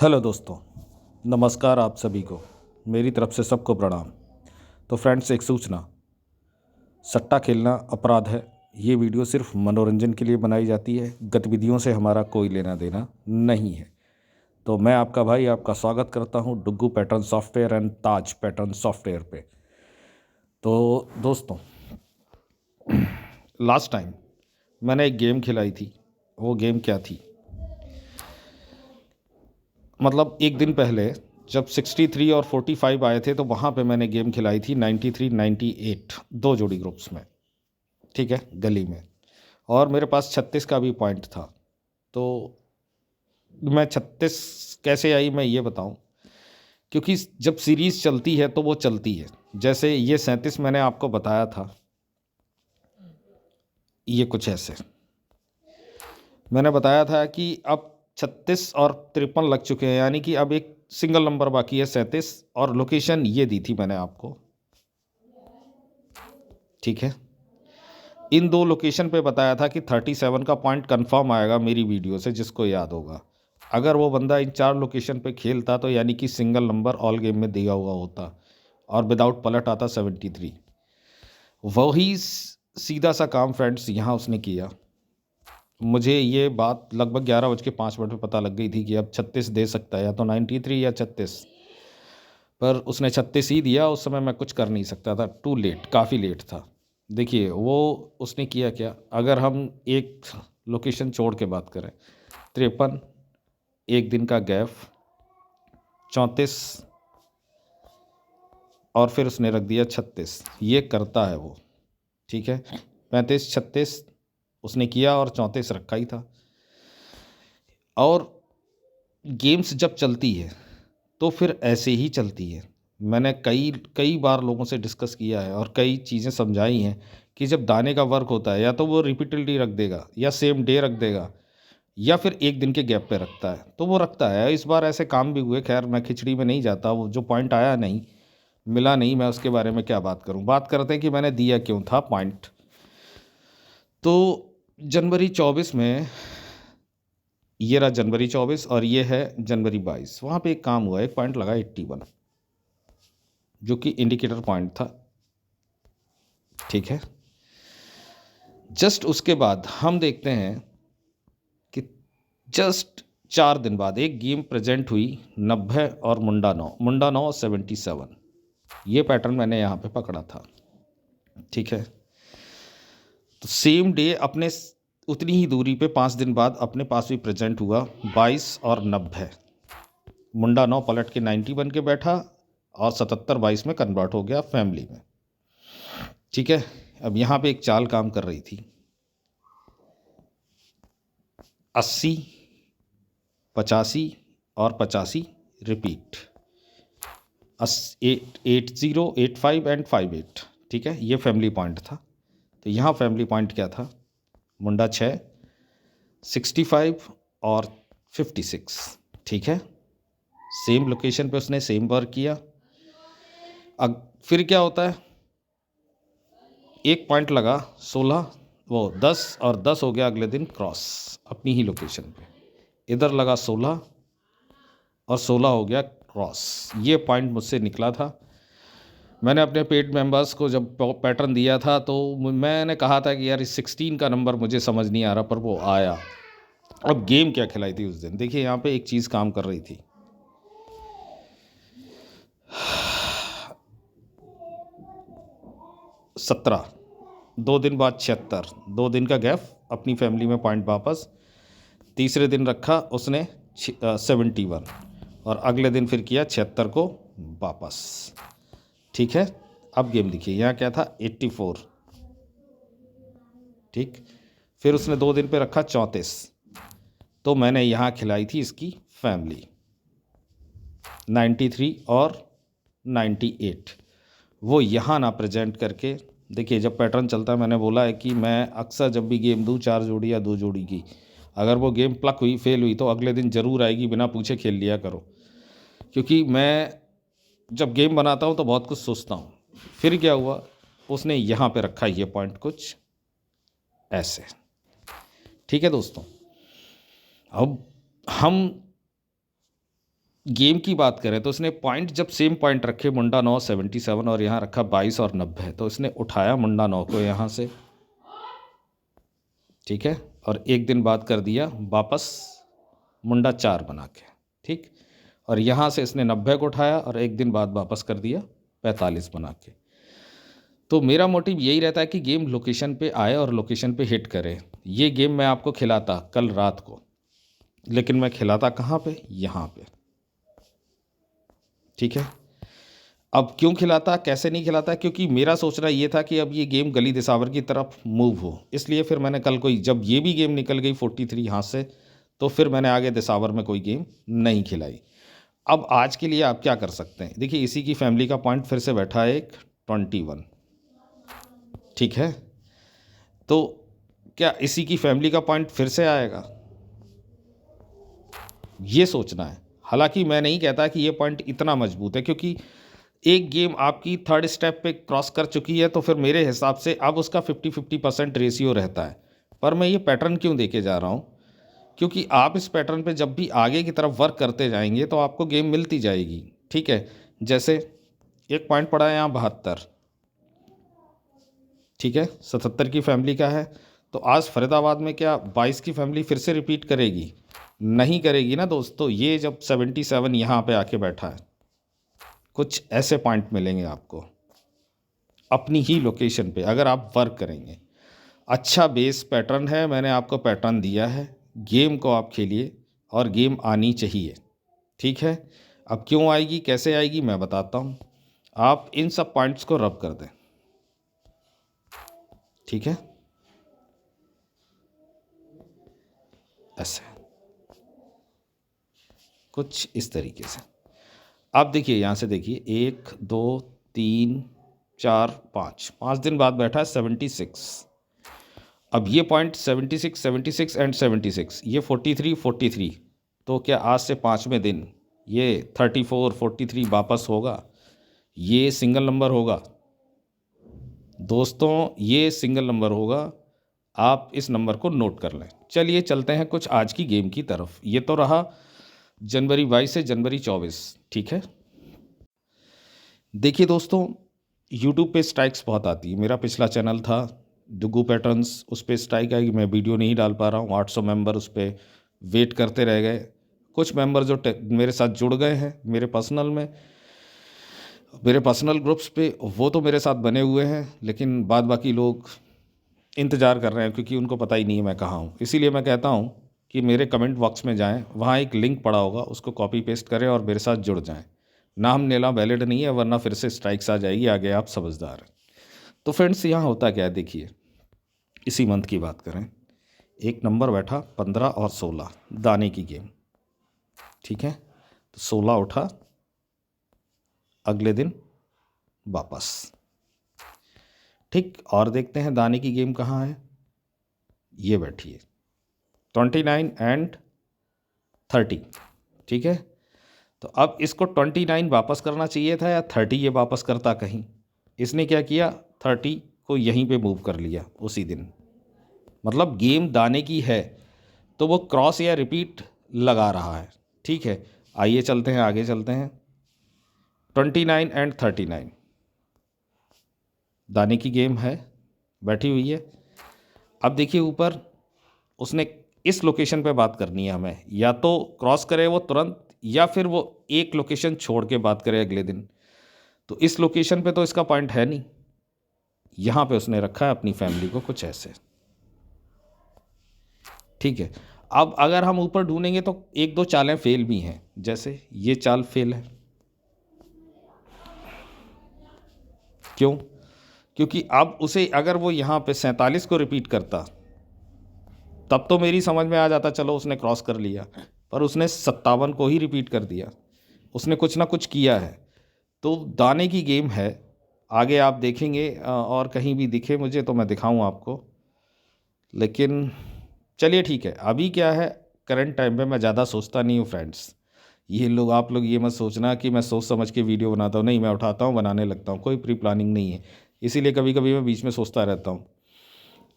Hello दोस्तों, नमस्कार आप सभी को। मेरी तरफ से सबको प्रणाम। तो फ्रेंड्स, एक सूचना, सट्टा खेलना अपराध है। ये वीडियो सिर्फ मनोरंजन के लिए बनाई जाती है, गतिविधियों से हमारा कोई लेना देना नहीं है। तो मैं आपका भाई आपका स्वागत करता हूँ Duggu pattern software and Taj pattern software पे। तो दोस्तों, लास्ट टाइम मैंने एक गेम खिलाई थी। वो गेम क्या थी? मतलब एक दिन पहले जब 63 और 45 आए थे तो वहाँ पे मैंने गेम खिलाई थी 93 98, दो जोड़ी ग्रुप्स में, ठीक है, गली में। और मेरे पास 36 का भी पॉइंट था। तो मैं 36 कैसे आई मैं ये बताऊं, क्योंकि जब सीरीज़ चलती है तो वो चलती है। जैसे ये 37 मैंने आपको बताया था, ये कुछ ऐसे मैंने बताया था कि अब 36 और 53 लग चुके हैं, यानी कि अब एक सिंगल नंबर बाकी है 37। और लोकेशन ये दी थी मैंने आपको, ठीक है। इन दो लोकेशन पे बताया था कि 37 का पॉइंट कंफर्म आएगा मेरी वीडियो से, जिसको याद होगा। अगर वो बंदा इन चार लोकेशन पे खेलता तो यानी कि सिंगल नंबर ऑल गेम में दिया हुआ होता और विदाउट पलट आता 73। वही सीधा सा काम फ्रेंड्स यहाँ उसने किया। मुझे ये बात लगभग 11:05 पे पता लग गई थी कि अब 36 दे सकता है, या तो 93 या 36। पर उसने 36 ही दिया। उस समय मैं कुछ कर नहीं सकता था, टू लेट, काफ़ी लेट था। देखिए वो उसने किया क्या, अगर हम एक लोकेशन छोड़ के बात करें, 53, एक दिन का गैप, 34, और फिर उसने रख दिया 36। ये करता है वो, ठीक है। 35 36 उसने किया और 34 रखा ही था। और गेम्स जब चलती है तो फिर ऐसे ही चलती है। मैंने कई कई बार लोगों से डिस्कस किया है और कई चीज़ें समझाई हैं कि जब दाने का वर्क होता है, या तो वो रिपीटेडली रख देगा, या सेम डे रख देगा, या फिर एक दिन के गैप पे रखता है, तो वो रखता है। इस बार ऐसे काम भी हुए। खैर मैं खिचड़ी में नहीं जाता, वो जो पॉइंट आया नहीं, मिला नहीं, मैं उसके बारे में क्या बात करूं। बात करते हैं कि मैंने दिया क्यों था पॉइंट। तो जनवरी 24 में, ये रहा जनवरी 24 और ये है जनवरी 22, वहाँ पे एक काम हुआ, एक पॉइंट लगा 81, जो कि इंडिकेटर पॉइंट था, ठीक है। जस्ट उसके बाद हम देखते हैं कि जस्ट 4 दिन बाद एक गेम प्रेजेंट हुई 90 और मुंडा 9 77। ये पैटर्न मैंने यहाँ पे पकड़ा था, ठीक है। तो सेम डे अपने उतनी ही दूरी पे 5 दिन बाद अपने पास भी प्रेजेंट हुआ 22 और 90। मुंडा 9 पलट के 90 बन के बैठा और 77 22 में कन्वर्ट हो गया फैमिली में, ठीक है। अब यहाँ पे एक चाल काम कर रही थी, 80 85 और 85 रिपीट, 80 85 एंड 58, ठीक है। ये फैमिली पॉइंट था। तो यहाँ फैमिली पॉइंट क्या था, मुंडा 6 65 और 56, ठीक है। सेम लोकेशन पे उसने सेम वर्क किया। अब फिर क्या होता है, एक पॉइंट लगा 16, वो 10 और 10 हो गया अगले दिन क्रॉस अपनी ही लोकेशन पे। इधर लगा 16 और 16 हो गया क्रॉस। ये पॉइंट मुझसे निकला था। मैंने अपने पेड मेंबर्स को जब पैटर्न दिया था तो मैंने कहा था कि यार इस 16 का नंबर मुझे समझ नहीं आ रहा, पर वो आया। अब गेम क्या खिलाई थी उस दिन, देखिए यहाँ पे एक चीज़ काम कर रही थी। 17, 2 दिन बाद 76, 2 दिन का गैप, अपनी फैमिली में पॉइंट वापस। तीसरे दिन रखा उसने 71 और अगले दिन फिर किया 76 को वापस, ठीक है। अब गेम देखिए, यहाँ क्या था 84, ठीक। फिर उसने 2 दिन पे रखा 34, तो मैंने यहाँ खिलाई थी इसकी फैमिली 93 और 98। वो यहाँ ना प्रेजेंट करके, देखिए जब पैटर्न चलता है, मैंने बोला है कि मैं अक्सर जब भी गेम दूँ 4 जोड़ी या 2 जोड़ी की, अगर वो गेम प्लक हुई, फेल हुई, तो अगले दिन ज़रूर आएगी, बिना पूछे खेल लिया करो। क्योंकि मैं जब गेम बनाता हूँ तो बहुत कुछ सोचता हूँ। फिर क्या हुआ, उसने यहाँ पे रखा ये पॉइंट कुछ ऐसे, ठीक है दोस्तों। अब हम गेम की बात करें तो उसने पॉइंट जब सेम पॉइंट रखे, मुंडा 9 77 और यहाँ रखा 22 और 90, तो इसने उठाया मुंडा 9 को यहाँ से, ठीक है, और एक दिन बाद कर दिया वापस मुंडा 4 बना के, ठीक, और यहाँ से इसने 90 को उठाया और एक दिन बाद वापस कर दिया 45 बना के। तो मेरा मोटिव यही रहता है कि गेम लोकेशन पे आए और लोकेशन पे हिट करे। ये गेम मैं आपको खिलाता कल रात को, लेकिन मैं खिलाता कहाँ पे, यहाँ पे, ठीक है। अब क्यों खिलाता, कैसे नहीं खिलाता, क्योंकि मेरा सोचना ये था कि अब ये गेम गली दिसावर की तरफ मूव हो, इसलिए फिर मैंने कल कोई, जब ये भी गेम निकल गई 43 हाथ से, तो फिर मैंने आगे दिसावर में कोई गेम नहीं खिलाई। अब आज के लिए आप क्या कर सकते हैं, देखिए इसी की फैमिली का पॉइंट फिर से बैठा है एक 21, ठीक है, तो क्या इसी की फैमिली का पॉइंट फिर से आएगा, ये सोचना है। हालांकि मैं नहीं कहता कि ये पॉइंट इतना मजबूत है, क्योंकि एक गेम आपकी थर्ड स्टेप पे क्रॉस कर चुकी है, तो फिर मेरे हिसाब से अब उसका 50-50% रेशियो रहता है। पर मैं ये पैटर्न क्यों देके जा रहा हूँ, क्योंकि आप इस पैटर्न पे जब भी आगे की तरफ वर्क करते जाएंगे तो आपको गेम मिलती जाएगी, ठीक है। जैसे एक पॉइंट पड़ा है यहाँ 72, ठीक है, 77 की फैमिली का है, तो आज फरीदाबाद में क्या 22 की फैमिली फिर से रिपीट करेगी, नहीं करेगी ना दोस्तों। ये जब 77 यहाँ पे आके बैठा है, कुछ ऐसे पॉइंट मिलेंगे आपको अपनी ही लोकेशन पे अगर आप वर्क करेंगे। अच्छा बेस पैटर्न है, मैंने आपको पैटर्न दिया है, गेम को आप खेलिए और गेम आनी चाहिए, ठीक है। अब क्यों आएगी, कैसे आएगी, मैं बताता हूँ। आप इन सब पॉइंट्स को रब कर दें, ठीक है, ऐसे कुछ इस तरीके से। आप देखिए यहाँ से देखिए 1 2 3 4 5 दिन बाद बैठा है 76। अब ये पॉइंट 76 76 एंड 76, ये 43 43, तो क्या आज से 5वें दिन ये 34 43 वापस होगा, ये सिंगल नंबर होगा दोस्तों, ये सिंगल नंबर होगा। आप इस नंबर को नोट कर लें। चलिए चलते हैं कुछ आज की गेम की तरफ। ये तो रहा जनवरी 22 से जनवरी 24, ठीक है। देखिए दोस्तों, यूट्यूब पे स्ट्राइक्स बहुत आती है। मेरा पिछला चैनल था डुगू पैटर्न्स, उस पर स्ट्राइक आई, मैं वीडियो नहीं डाल पा रहा हूँ। 800 मेंबर उस पर वेट करते रह गए। कुछ मेंबर जो मेरे साथ जुड़ गए हैं मेरे पर्सनल ग्रुप्स पे, वो तो मेरे साथ बने हुए हैं, लेकिन बाद बाकी लोग इंतज़ार कर रहे हैं, क्योंकि उनको पता ही नहीं है मैं कहाँ हूँ। इसीलिए मैं कहता हूँ कि मेरे कमेंट बॉक्स में जाएं, वहाँ एक लिंक पड़ा होगा, उसको कॉपी पेस्ट करें और मेरे साथ जुड़ जाएं। नाम लेना वैलिड नहीं है, वरना फिर से स्ट्राइक्स आ जाएगी आगे, आप समझदार हैं। तो फ्रेंड्स, यहाँ होता क्या है, देखिए इसी मंथ की बात करें, एक नंबर बैठा 15 और 16 दाने की गेम, ठीक है, तो 16 उठा, अगले दिन वापस, ठीक। और देखते हैं दाने की गेम कहाँ है, ये बैठी है 29 एंड 30, ठीक है। तो अब इसको 29 वापस करना चाहिए था या 30 ये वापस करता कहीं। इसने क्या किया, 30 को यहीं पे मूव कर लिया उसी दिन। मतलब गेम दाने की है तो वो क्रॉस या रिपीट लगा रहा है, ठीक है। आइए चलते हैं, आगे चलते हैं। 29 एंड 39 दाने की गेम है, बैठी हुई है। अब देखिए ऊपर उसने इस लोकेशन पे बात करनी है हमें, या तो क्रॉस करे वो तुरंत, या फिर वो एक लोकेशन छोड़ के बात करे अगले दिन। तो इस लोकेशन पे तो इसका पॉइंट है नहीं, यहाँ पे उसने रखा है अपनी फैमिली को कुछ ऐसे, ठीक है। अब अगर हम ऊपर ढूंढेंगे तो एक दो चालें फेल भी हैं, जैसे ये चाल फेल है। क्यों, क्योंकि अब उसे अगर वो यहाँ पे 47 को रिपीट करता तब तो मेरी समझ में आ जाता, चलो उसने क्रॉस कर लिया, पर उसने 57 को ही रिपीट कर दिया। उसने कुछ ना कुछ किया है। तो दाने की गेम है, आगे आप देखेंगे और कहीं भी दिखे मुझे तो मैं दिखाऊं आपको, लेकिन चलिए ठीक है। अभी क्या है, करंट टाइम पे मैं ज़्यादा सोचता नहीं हूँ फ्रेंड्स। ये लोग, आप लोग ये मत सोचना कि मैं सोच समझ के वीडियो बनाता हूँ, नहीं, मैं उठाता हूँ बनाने लगता हूँ, कोई प्री प्लानिंग नहीं है। इसीलिए कभी कभी मैं बीच में सोचता रहता हूँ।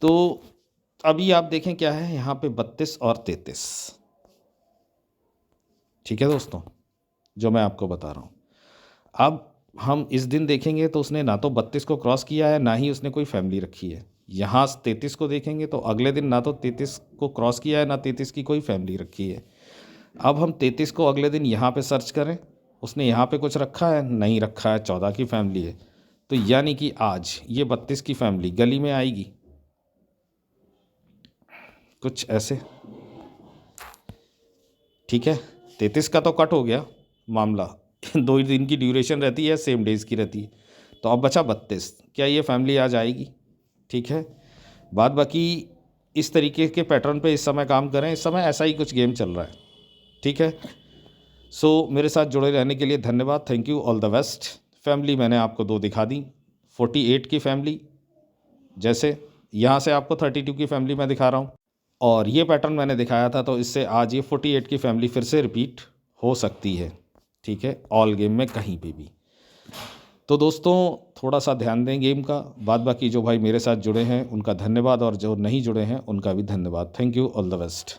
तो अभी आप देखें क्या है यहाँ पे 32 और 33, ठीक है दोस्तों। जो मैं आपको बता रहा हूँ। अब हम इस दिन देखेंगे तो उसने ना तो 32 को क्रॉस किया है, ना ही उसने कोई फैमिली रखी है। यहाँ 33 को देखेंगे तो अगले दिन ना तो 33 को क्रॉस किया है, ना 33 की कोई फैमिली रखी है। अब हम 33 को अगले दिन यहाँ पे सर्च करें, उसने यहाँ पे कुछ रखा है? नहीं रखा है, 14 की फैमिली है। तो यानी कि आज ये 32 की फैमिली गली में आएगी, कुछ ऐसे, ठीक है। 33 का तो कट हो गया मामला 2 ही दिन की ड्यूरेशन रहती है, सेम डेज़ की रहती है। तो अब बचा 32, क्या ये फैमिली आज आएगी? ठीक है। बाद बाकी इस तरीके के पैटर्न पे इस समय काम करें, इस समय ऐसा ही कुछ गेम चल रहा है, ठीक है। सो मेरे साथ जुड़े रहने के लिए धन्यवाद, thank you, all the best. Family मैंने आपको 2 दिखा दी, 48 की फैमिली, जैसे यहाँ से आपको 32 की फैमिली मैं दिखा रहा हूँ, और ये पैटर्न मैंने दिखाया था, तो इससे आज ये 48 की फैमिली फिर से रिपीट हो सकती है, ठीक है, ऑल गेम में कहीं पे भी। तो दोस्तों थोड़ा सा ध्यान दें गेम का। बाद बाकी जो भाई मेरे साथ जुड़े हैं उनका धन्यवाद, और जो नहीं जुड़े हैं उनका भी धन्यवाद। Thank you, all the best.